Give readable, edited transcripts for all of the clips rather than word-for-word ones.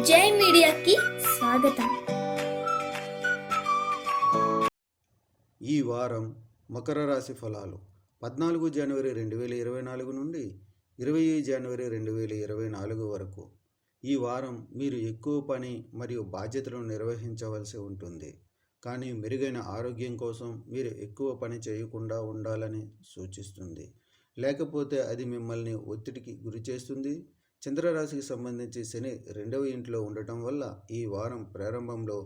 జై మీడియాకి స్వాగతం. ఈ వారం మకర రాశి ఫలాలు 14 జనవరి 2024 నుండి 20 జనవరి 2024 వరకు. ఈ వారం మీరు ఎక్కువ పని మరియు బాధ్యతలను నిర్వహించవలసి ఉంటుంది, కానీ మెరుగైన ఆరోగ్యం కోసం మీరు ఎక్కువ పని చేయకుండా ఉండాలని సూచిస్తుంది, లేకపోతే అది మిమ్మల్ని ఒత్తిడికి గురి చేస్తుంది. చంద్రరాశికి సంబంధించి శని 2వ ఇంట్లో ఉండటం వల్ల ఈ వారం ప్రారంభంలో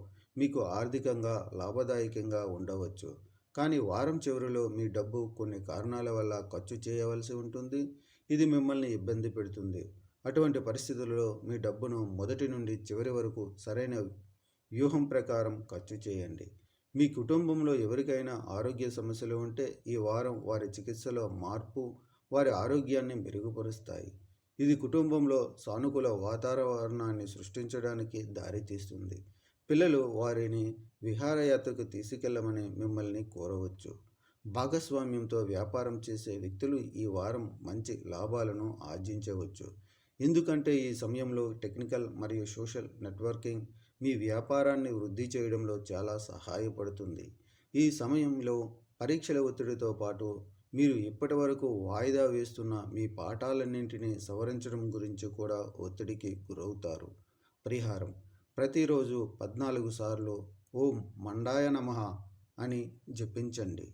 మీకు ఆర్థికంగా లాభదాయకంగా ఉండవచ్చు, కానీ వారం చివరిలో మీ డబ్బు కొన్ని కారణాల వల్ల ఖర్చు చేయవలసి ఉంటుంది. ఇది మిమ్మల్ని ఇబ్బంది పెడుతుంది. అటువంటి పరిస్థితులలో మీ డబ్బును మొదటి నుండి చివరి వరకు సరైన వ్యూహం ప్రకారం ఖర్చు చేయండి. మీ కుటుంబంలో ఎవరికైనా ఆరోగ్య సమస్యలు ఉంటే ఈ వారం వారి చికిత్సలో మార్పు వారి ఆరోగ్యాన్ని మెరుగుపరుస్తాయి. ఇది కుటుంబంలో సానుకూల వాతావరణాన్ని సృష్టించడానికి దారితీస్తుంది. పిల్లలు వారిని విహారయాత్రకు తీసుకెళ్లమని మిమ్మల్ని కోరవచ్చు. భాగస్వామ్యంతో వ్యాపారం చేసే వ్యక్తులు ఈ వారం మంచి లాభాలను ఆర్జించవచ్చు, ఎందుకంటే ఈ సమయంలో టెక్నికల్ మరియు సోషల్ నెట్వర్కింగ్ మీ వ్యాపారాన్ని వృద్ధి చేయడంలో చాలా సహాయపడుతుంది. ఈ సమయంలో పరీక్షల ఒత్తిడితో పాటు మీరు ఇప్పటి వరకు వాయిదా వేస్తున్న మీ పాఠాలన్నింటినీ సవరించడం గురించి కూడా ఒత్తిడికి గురవుతారు. పరిహారం: ప్రతిరోజు 14 సార్లు ఓం మండాయ నమః అని జపించండి.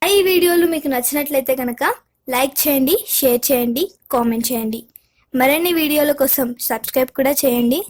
ఈ వీడియోలు మీకు నచ్చినట్లయితే కనుక లైక్ చేయండి, షేర్ చేయండి, కామెంట్ చేయండి. మరిన్ని వీడియోల కోసం సబ్స్క్రైబ్ కూడా చేయండి.